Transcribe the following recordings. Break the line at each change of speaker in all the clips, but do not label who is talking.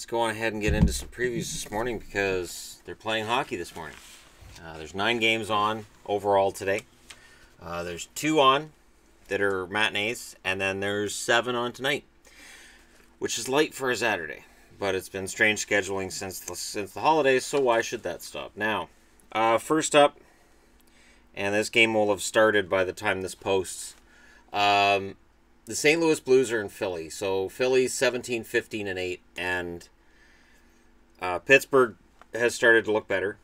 Let's go on ahead and get into some previews this morning because they're playing hockey this morning. There's 9 games on overall today. There's 2 on that are matinees, and then there's 7 on tonight, which is light for a Saturday. But it's been strange scheduling since the holidays, so why should that stop? Now, first up, and this game will have started by the time this posts, the St. Louis Blues are in Philly. So Philly's 17, 15, and 8, and Pittsburgh has started to look better,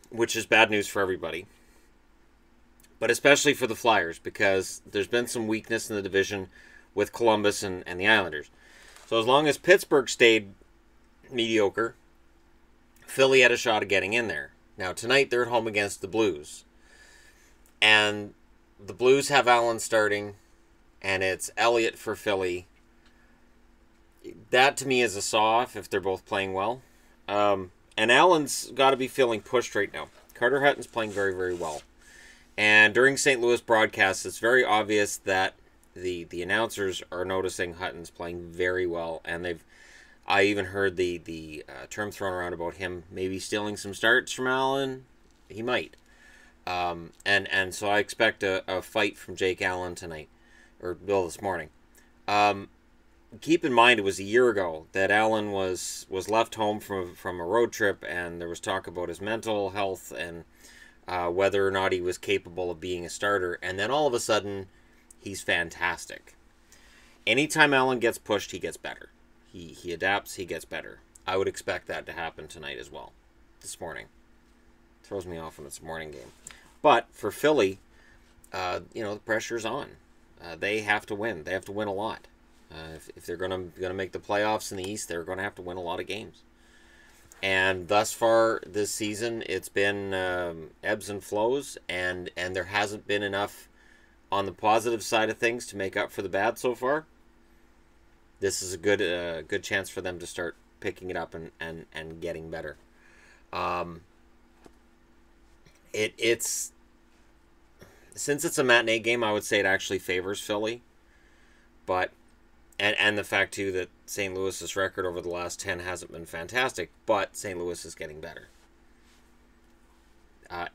which is bad news for everybody. But especially for the Flyers, because there's been some weakness in the division with Columbus and the Islanders. So as long as Pittsburgh stayed mediocre, Philly had a shot at getting in there. Now tonight they're at home against the Blues. And the Blues have Allen starting, and it's Elliott for Philly. That to me is a saw-off if they're both playing well. And Allen's got to be feeling pushed right now. Carter Hutton's playing very, very well. And during St. Louis broadcasts, it's very obvious that the announcers are noticing Hutton's playing very well. And I even heard the term thrown around about him maybe stealing some starts from Allen. He might. And so I expect a fight from Jake Allen tonight. Or Bill this morning. Keep in mind it was a year ago that Allen was left home from a road trip, and there was talk about his mental health and whether or not he was capable of being a starter. And then all of a sudden, he's fantastic. Anytime Allen gets pushed, he gets better. He adapts, he gets better. I would expect that to happen tonight as well. This morning. Throws me off when it's a morning game. But for Philly, the pressure's on. They have to win. They have to win a lot. If they're gonna make the playoffs in the East, they're gonna have to win a lot of games. And thus far this season, it's been ebbs and flows, and there hasn't been enough on the positive side of things to make up for the bad so far. This is a good chance for them to start picking it up and getting better. Since it's a matinee game, I would say it actually favors Philly. But, and the fact, too, that St. Louis's record over the last 10 hasn't been fantastic, but St. Louis is getting better.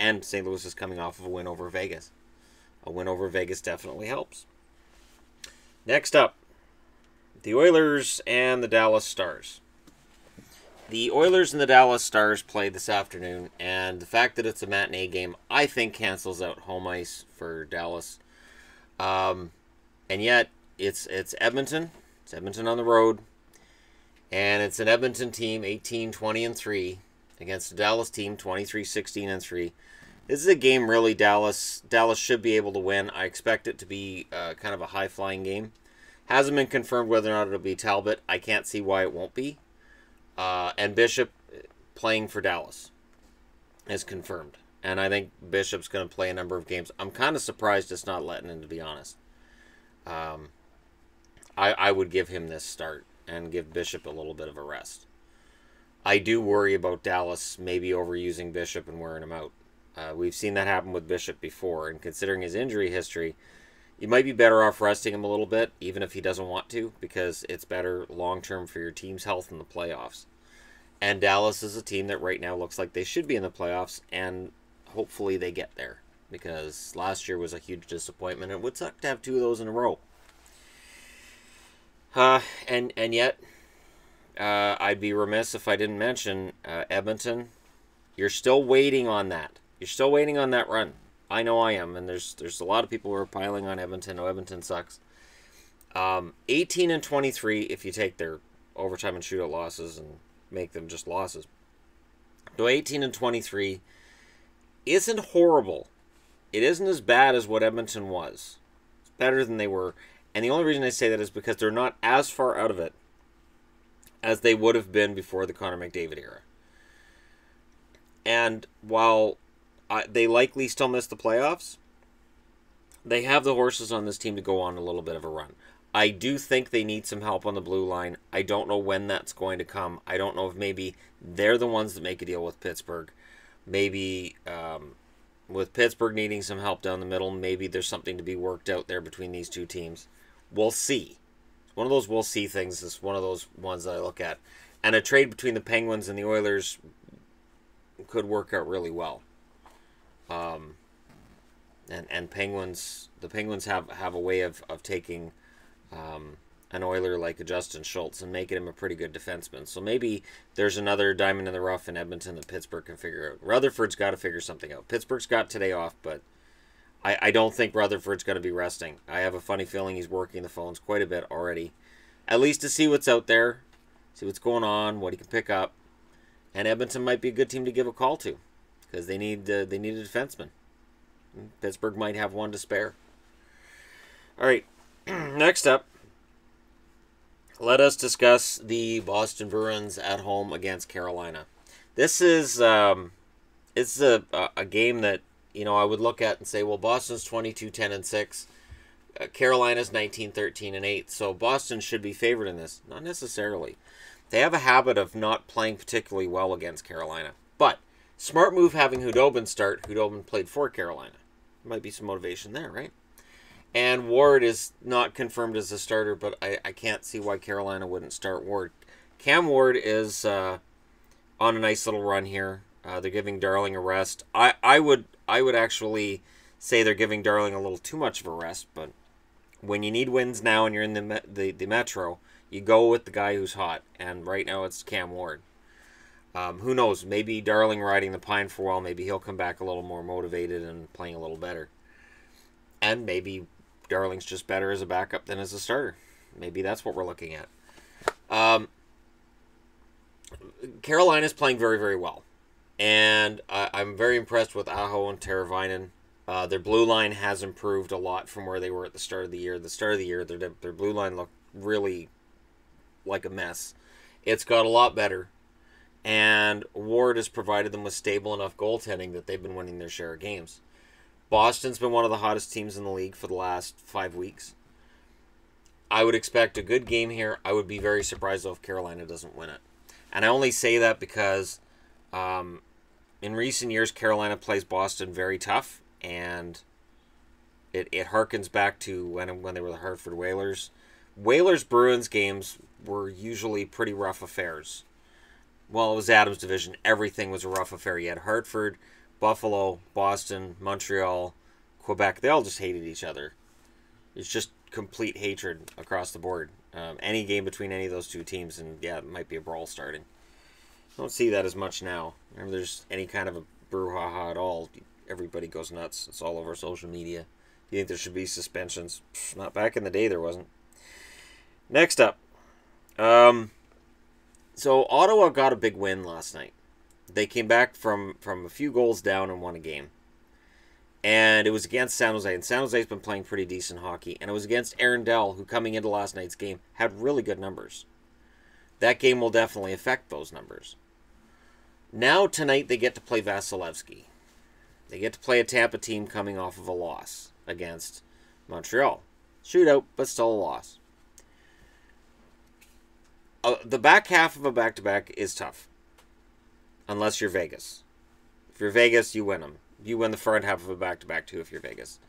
And St. Louis is coming off of a win over Vegas. A win over Vegas definitely helps. Next up, the Oilers and the Dallas Stars. The Oilers and the Dallas Stars played this afternoon, and the fact that it's a matinee game, I think, cancels out home ice for Dallas. And yet, it's Edmonton. It's Edmonton on the road, and it's an Edmonton team, 18-20-3, against a Dallas team, 23-16-3. This is a game, really, Dallas should be able to win. I expect it to be kind of a high-flying game. Hasn't been confirmed whether or not it'll be Talbot. I can't see why it won't be. And Bishop playing for Dallas is confirmed. And I think Bishop's going to play a number of games. I'm kind of surprised it's not Lettinen, to be honest. I would give him this start and give Bishop a little bit of a rest. I do worry about Dallas maybe overusing Bishop and wearing him out. We've seen that happen with Bishop before, and considering his injury history, you might be better off resting him a little bit, even if he doesn't want to, because it's better long-term for your team's health in the playoffs. And Dallas is a team that right now looks like they should be in the playoffs, and hopefully they get there, because last year was a huge disappointment. It would suck to have 2 of those in a row. And yet, I'd be remiss if I didn't mention Edmonton. You're still waiting on that. You're still waiting on that run. I know I am, and there's a lot of people who are piling on Edmonton. Oh, Edmonton sucks. 18-23 if you take their overtime and shootout losses and make them just losses. So 18-23 isn't horrible. It isn't as bad as what Edmonton was. It's better than they were. And the only reason I say that is because they're not as far out of it as they would have been before the Connor McDavid era. And while they likely still miss the playoffs, they have the horses on this team to go on a little bit of a run. I do think they need some help on the blue line. I don't know when that's going to come. I don't know if maybe they're the ones that make a deal with Pittsburgh. Maybe with Pittsburgh needing some help down the middle, maybe there's something to be worked out there between these two teams. We'll see. we'll see things is one of those ones that I look at. And a trade between the Penguins and the Oilers could work out really well. And Penguins, the Penguins have a way of taking an Oiler like a Justin Schultz and making him a pretty good defenseman. So maybe there's another diamond in the rough in Edmonton that Pittsburgh can figure out. Rutherford's got to figure something out. Pittsburgh's got today off, but I don't think Rutherford's going to be resting. I have a funny feeling he's working the phones quite a bit already, at least to see what's out there, see what's going on, what he can pick up. And Edmonton might be a good team to give a call to because they need a defenseman. Pittsburgh might have one to spare. All right, next up, let us discuss the Boston Bruins at home against Carolina. This is it's a game that, you know, I would look at and say, well, Boston's 22-10-6, Carolina's 19-13-8, so Boston should be favored in this. Not necessarily. They have a habit of not playing particularly well against Carolina, but smart move having Hudobin start. Hudobin played for Carolina. Might be some motivation there, right? And Ward is not confirmed as a starter, but I can't see why Carolina wouldn't start Ward. Cam Ward is on a nice little run here. They're giving Darling a rest. I would actually say they're giving Darling a little too much of a rest, but when you need wins now and you're in the Metro, you go with the guy who's hot, and right now it's Cam Ward. Who knows? Maybe Darling riding the pine for a while. Maybe he'll come back a little more motivated and playing a little better. And maybe Darling's just better as a backup than as a starter. Maybe that's what we're looking at. Carolina's playing very, very well. And I'm very impressed with Aho and Teravainen. Their blue line has improved a lot from where they were at the start of the year. At the start of the year, their blue line looked really like a mess. It's got a lot better. And Ward has provided them with stable enough goaltending that they've been winning their share of games. Boston's been one of the hottest teams in the league for the last 5 weeks. I would expect a good game here. I would be very surprised, though, if Carolina doesn't win it. And I only say that because in recent years, Carolina plays Boston very tough, and it harkens back to when they were the Hartford Whalers. Whalers-Bruins games were usually pretty rough affairs. Well, it was Adams' division. Everything was a rough affair. You had Hartford, Buffalo, Boston, Montreal, Quebec. They all just hated each other. It's just complete hatred across the board. Any game between any of those two teams, and yeah, it might be a brawl starting. I don't see that as much now. Whenever there's any kind of a brouhaha at all, everybody goes nuts. It's all over social media. You think there should be suspensions? Not back in the day, there wasn't. Next up. So Ottawa got a big win last night. They came back from a few goals down and won a game. And it was against San Jose. And San Jose's been playing pretty decent hockey. And it was against Arundel, who coming into last night's game had really good numbers. That game will definitely affect those numbers. Now tonight they get to play Vasilevsky. They get to play a Tampa team coming off of a loss against Montreal. Shootout, but still a loss. The back half of a back-to-back is tough. Unless you're Vegas. If you're Vegas, you win them. You win the front half of a back-to-back, too, if you're Vegas.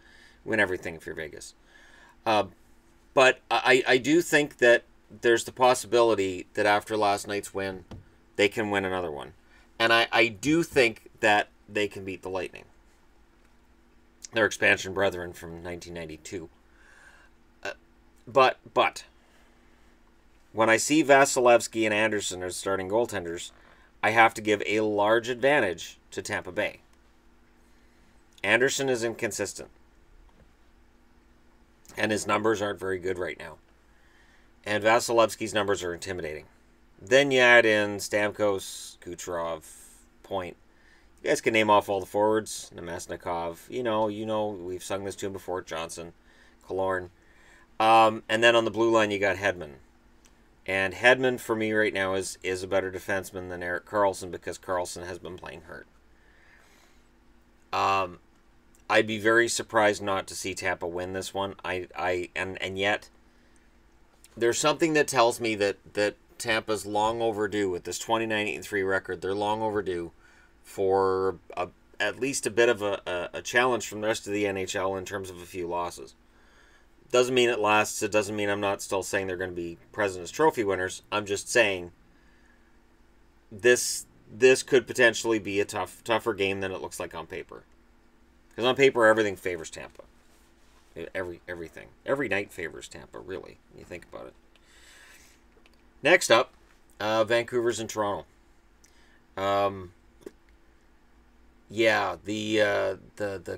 Win everything if you're Vegas. But I do think that there's the possibility that after last night's win, they can win another one. And I do think that they can beat the Lightning. Their expansion brethren from 1992. But when I see Vasilevsky and Anderson as starting goaltenders, I have to give a large advantage to Tampa Bay. Anderson is inconsistent. And his numbers aren't very good right now. And Vasilevsky's numbers are intimidating. Then you add in Stamkos, Kucherov, Point. You guys can name off all the forwards. Nemesnikov. You know, we've sung this tune before. Johnson, Killorn. And then on the blue line, you got Hedman. And Hedman, for me right now, is a better defenseman than Erik Karlsson because Karlsson has been playing hurt. I'd be very surprised not to see Tampa win this one. And yet, there's something that tells me that Tampa's long overdue with this 29-3 record. They're long overdue for at least a bit of a challenge from the rest of the NHL in terms of a few losses. Doesn't mean it lasts. It doesn't mean I'm not still saying they're going to be President's Trophy winners. I'm just saying this could potentially be a tougher game than it looks like on paper. Because on paper, everything favors Tampa. Everything. Every night favors Tampa, really, when you think about it. Next up, Vancouver's in Toronto. Yeah, the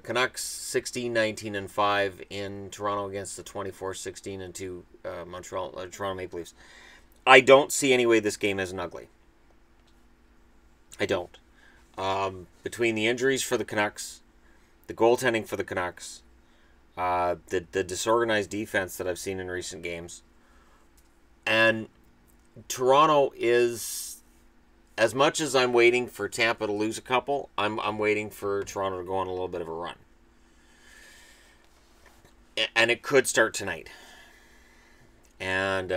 Canucks 16-19-5 in Toronto against the 24-16-2 Toronto Maple Leafs. I don't see any way this game isn't ugly. I don't. Between the injuries for the Canucks, the goaltending for the Canucks, the disorganized defense that I've seen in recent games, and Toronto is, as much as I'm waiting for Tampa to lose a couple, I'm waiting for Toronto to go on a little bit of a run. And it could start tonight. And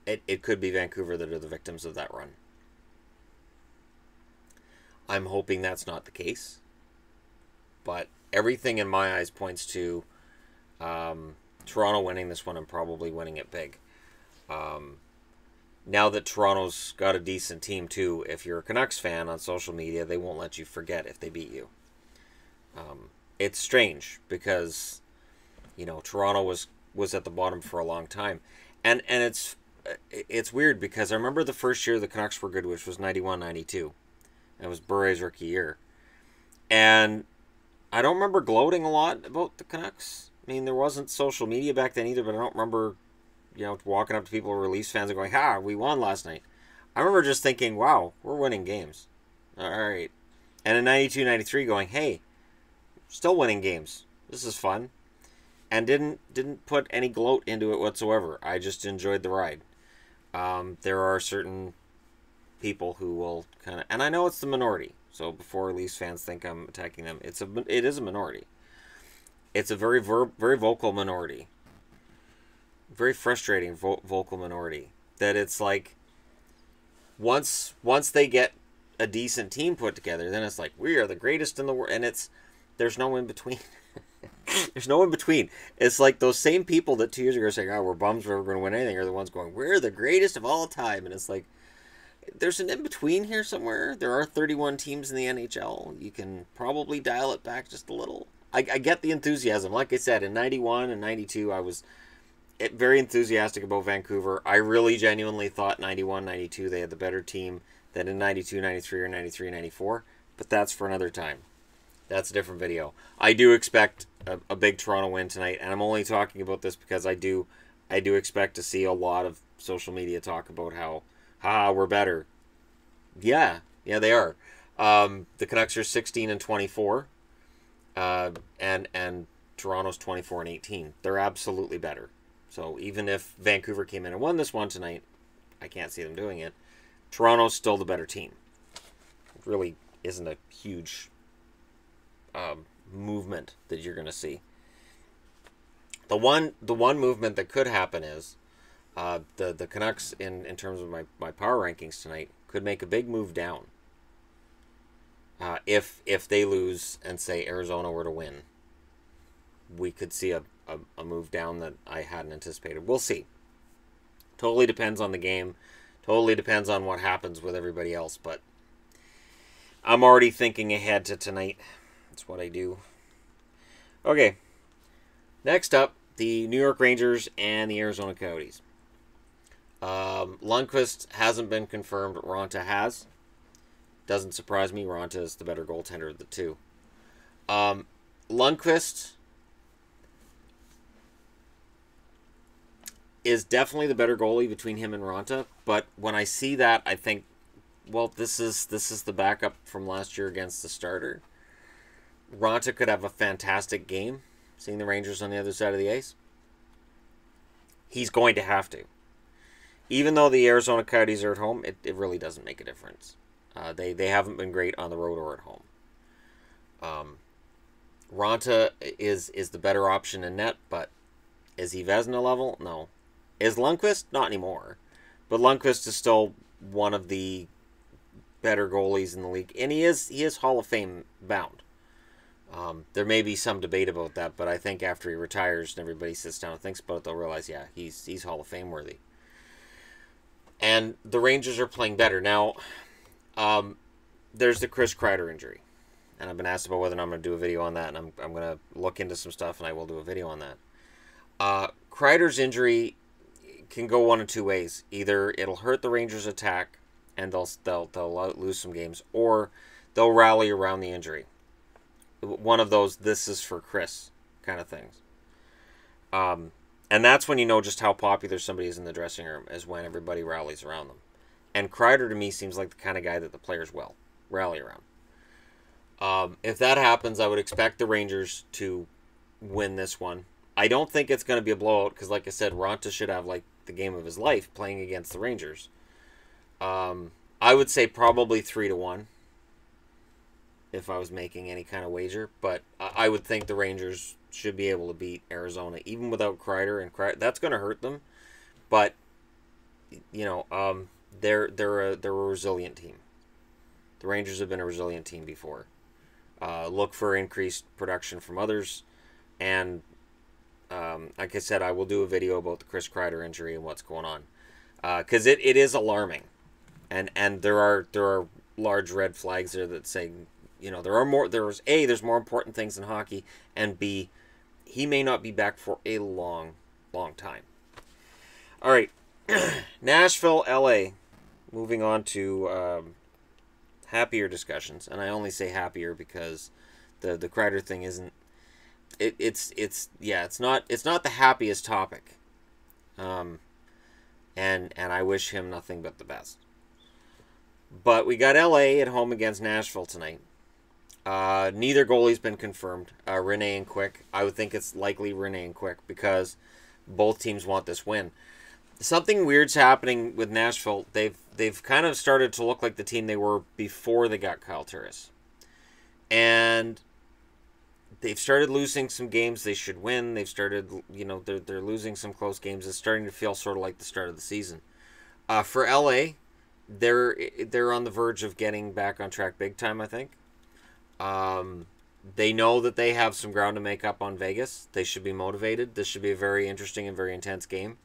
it could be Vancouver that are the victims of that run. I'm hoping that's not the case. But everything in my eyes points to Toronto winning this one and probably winning it big. Now that Toronto's got a decent team too, if you're a Canucks fan on social media, they won't let you forget if they beat you. It's strange because, you know, Toronto was at the bottom for a long time. And it's weird because I remember the first year the Canucks were good, which was 91-92. It was Bure's rookie year. And I don't remember gloating a lot about the Canucks. I mean, there wasn't social media back then either, but I don't remember, you know, walking up to people who were Leafs fans and going, "Ha, we won last night." I remember just thinking, wow, we're winning games. All right. And in 92-93 going, hey, still winning games. This is fun. And didn't put any gloat into it whatsoever. I just enjoyed the ride. There are certain people who will kind of, and I know it's the minority, so before Leafs fans think I'm attacking them, it is a minority. It's a very vocal minority. Very frustrating vocal minority. That it's like, once they get a decent team put together, then it's like, we are the greatest in the world, and there's no in between. There's no in between. It's like those same people that 2 years ago were saying, "Oh, we're bums, we're never going to win anything," are the ones going, "We're the greatest of all time," and it's like, there's an in between here somewhere. There are 31 teams in the NHL. You can probably dial it back just a little. I get the enthusiasm. Like I said, in 91 and 92, I was very enthusiastic about Vancouver. I really genuinely thought 91, 92, they had the better team than in 92, 93, or 93, 94. But that's for another time. That's a different video. I do expect a big Toronto win tonight, and I'm only talking about this because I do expect to see a lot of social media talk about how, we're better. Yeah, they are. The Canucks are 16-24. And Toronto's 24-18. They're absolutely better. So even if Vancouver came in and won this one tonight, I can't see them doing it. Toronto's still the better team. It really isn't a huge movement that you're going to see. The one movement that could happen is the Canucks in terms of my power rankings tonight could make a big move down. If they lose and say Arizona were to win, we could see a move down that I hadn't anticipated. We'll see. Totally depends on the game. Totally depends on what happens with everybody else. But I'm already thinking ahead to tonight. That's what I do. Okay. Next up, the New York Rangers and the Arizona Coyotes. Lundqvist hasn't been confirmed. Ronta has. Doesn't surprise me. Ronta is the better goaltender of the two. Lundqvist is definitely the better goalie between him and Ronta. But when I see that, I think, well, this is the backup from last year against the starter. Ronta could have a fantastic game, seeing the Rangers on the other side of the ice. He's going to have to. Even though the Arizona Coyotes are at home, it really doesn't make a difference. They haven't been great on the road or at home. Ronta is the better option in net, but is he Vezina level? No. Is Lundqvist? Not anymore. But Lundqvist is still one of the better goalies in the league, and he is Hall of Fame bound. There may be some debate about that, but I think after he retires and everybody sits down and thinks about it, they'll realize, yeah, he's Hall of Fame worthy. And the Rangers are playing better. Now, there's the Chris Kreider injury. And I've been asked about whether or not I'm going to do a video on that, and I'm going to look into some stuff, and I will do a video on that. Kreider's injury can go one of two ways. Either it'll hurt the Rangers' attack, and they'll lose some games, or they'll rally around the injury. One of those, this is for Chris kind of things. And that's when you know just how popular somebody is in the dressing room, is when everybody rallies around them. And Kreider, to me, seems like the kind of guy that the players will rally around. If that happens, I would expect the Rangers to win this one. I don't think it's going to be a blowout because, like I said, Ronta should have like the game of his life playing against the Rangers. I would say probably 3-1 if I was making any kind of wager, but I would think the Rangers should be able to beat Arizona even without Kreider, and that's going to hurt them. But you know, they're a resilient team. The Rangers have been a resilient team before. Look for increased production from others, and like I said, I will do a video about the Chris Kreider injury and what's going on, because it is alarming, and there are large red flags there that say, you know, there's more important things in hockey, and B, he may not be back for a long time. All right, Nashville, LA. Moving on to happier discussions, and I only say happier because the Kreider thing isn't. It's not the happiest topic. And I wish him nothing but the best. But we got LA at home against Nashville tonight. Neither goalie's been confirmed. Rene and Quick. I would think it's likely Rene and Quick because both teams want this win. Something weird's happening with Nashville. They've kind of started to look like the team they were before they got Kyle Turris. And they've started losing some games they should win. They've started, you know, they're losing some close games. It's starting to feel sort of like the start of the season. For LA, they're on the verge of getting back on track big time, I think. They know that they have some ground to make up on Vegas. They should be motivated. This should be a very interesting and very intense game.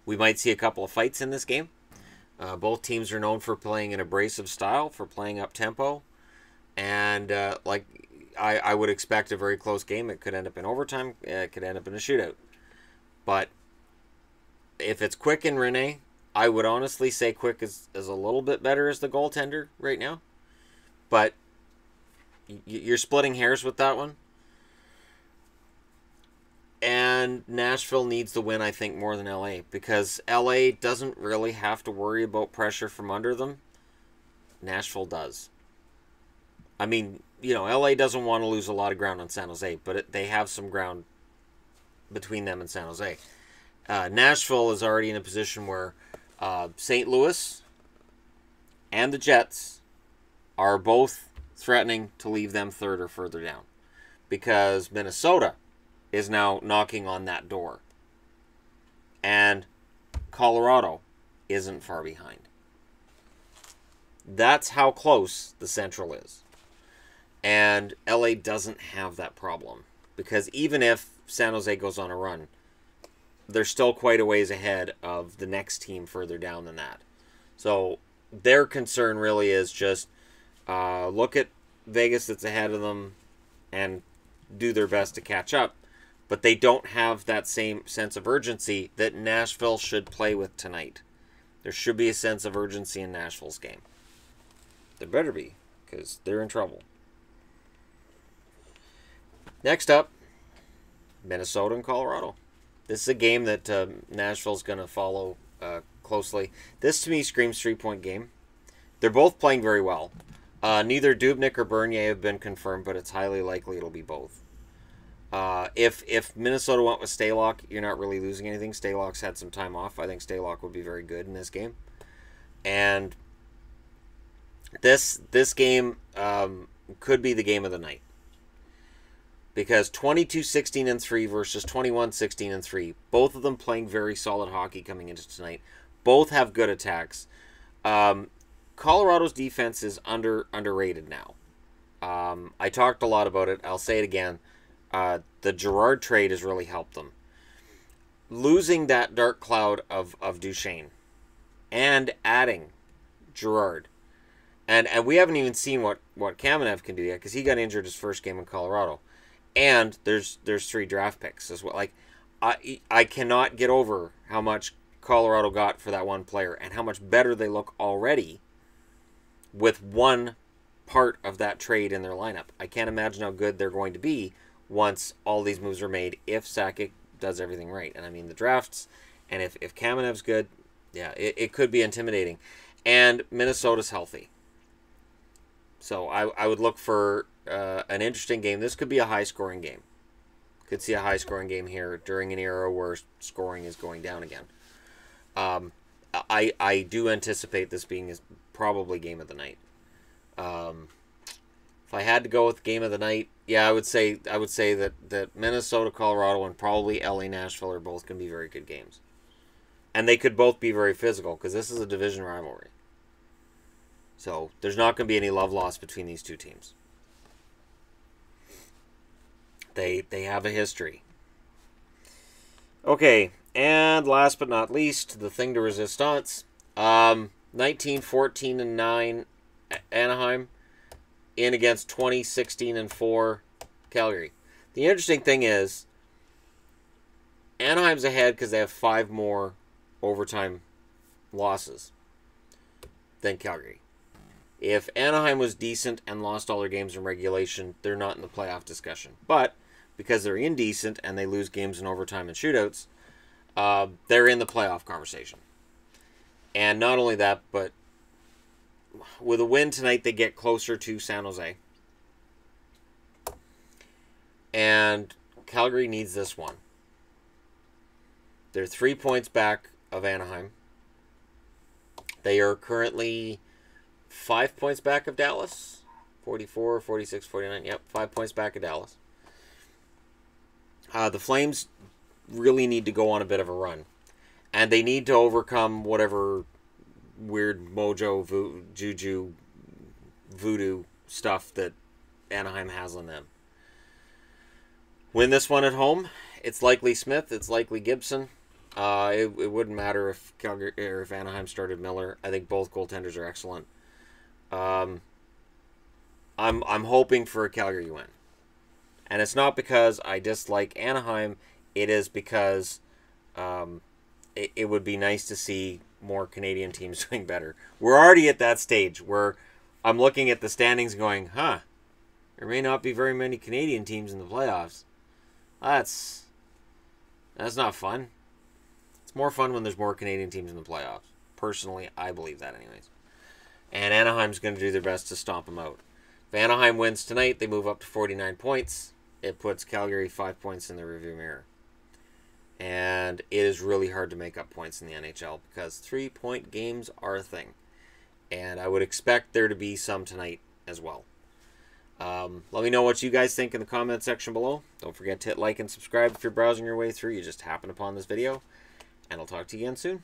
We might see a couple of fights in this game. Both teams are known for playing an abrasive style, for playing up tempo. And I would expect a very close game. It could end up in overtime. It could end up in a shootout. But if it's Quick and Rene, I would honestly say Quick is a little bit better as the goaltender right now. But you're splitting hairs with that one. And Nashville needs the win, I think, more than LA. Because LA doesn't really have to worry about pressure from under them. Nashville does. I mean, you know, LA doesn't want to lose a lot of ground on San Jose. But they have some ground between them and San Jose. Nashville is already in a position where St. Louis and the Jets are both threatening to leave them third or further down. Because Minnesota is now knocking on that door. And Colorado isn't far behind. That's how close the Central is. And LA doesn't have that problem. Because even if San Jose goes on a run, they're still quite a ways ahead of the next team further down than that. So their concern really is just look at Vegas that's ahead of them and do their best to catch up. But they don't have that same sense of urgency that Nashville should play with tonight. There should be a sense of urgency in Nashville's game. There better be, because they're in trouble. Next up, Minnesota and Colorado. This is a game that Nashville's going to follow closely. This, to me, screams 3-point game. They're both playing very well. Neither Dubnyk or Bernier have been confirmed, but it's highly likely it'll be both. If Minnesota went with Stalock, you're not really losing anything. Stalock's had some time off. I think Stalock would be very good in this game. And this game could be the game of the night. Because 22-16-3 versus 21-16-3. Both of them playing very solid hockey coming into tonight. Both have good attacks. Colorado's defense is underrated now. I talked a lot about it. I'll say it again. The Girard trade has really helped them. Losing that dark cloud of Duchesne and adding Girard. And we haven't even seen what Kamenev can do yet, because he got injured his first game in Colorado. And there's 3 draft picks as well. Like, I cannot get over how much Colorado got for that one player and how much better they look already with one part of that trade in their lineup. I can't imagine how good they're going to be once all these moves are made, if Sakic does everything right. And I mean the drafts, and if Kamenev's good, yeah, it could be intimidating. And Minnesota's healthy. So I would look for an interesting game. This could be a high-scoring game. Could see a high-scoring game here during an era where scoring is going down again. I do anticipate this being probably game of the night. If I had to go with game of the night, yeah, I would say that Minnesota, Colorado, and probably LA, Nashville are both going to be very good games. And they could both be very physical, because this is a division rivalry. So there's not going to be any love lost between these two teams. They have a history. Okay, and last but not least, the thing to resistance. 19-14-9 Anaheim in against 20-16-4 Calgary. The interesting thing is Anaheim's ahead because they have 5 more overtime losses than Calgary. If Anaheim was decent and lost all their games in regulation, they're not in the playoff discussion. But because they're indecent and they lose games in overtime and shootouts, they're in the playoff conversation. And not only that, but with a win tonight, they get closer to San Jose. And Calgary needs this one. They're 3 points back of Anaheim. They are currently 5 points back of Dallas. 44, 46, 49. Yep, 5 points back of Dallas. The Flames really need to go on a bit of a run. And they need to overcome whatever weird mojo, juju, voodoo stuff that Anaheim has on them. Win this one at home. It's likely Smith. It's likely Gibson. It wouldn't matter if Calgary or if Anaheim started Miller. I think both goaltenders are excellent. I'm hoping for a Calgary win. And it's not because I dislike Anaheim. It is because it would be nice to see more Canadian teams doing better. We're already at that stage where I'm looking at the standings going, there may not be very many Canadian teams in the playoffs. That's not fun. It's more fun when there's more Canadian teams in the playoffs. Personally, I believe that anyways. And Anaheim's going to do their best to stomp them out. If Anaheim wins tonight, they move up to 49 points. It puts Calgary 5 points in the rearview mirror. And it is really hard to make up points in the NHL because 3-point games are a thing. And I would expect there to be some tonight as well. Let me know what you guys think in the comment section below. Don't forget to hit like and subscribe if you're browsing your way through. You just happened upon this video. And I'll talk to you again soon.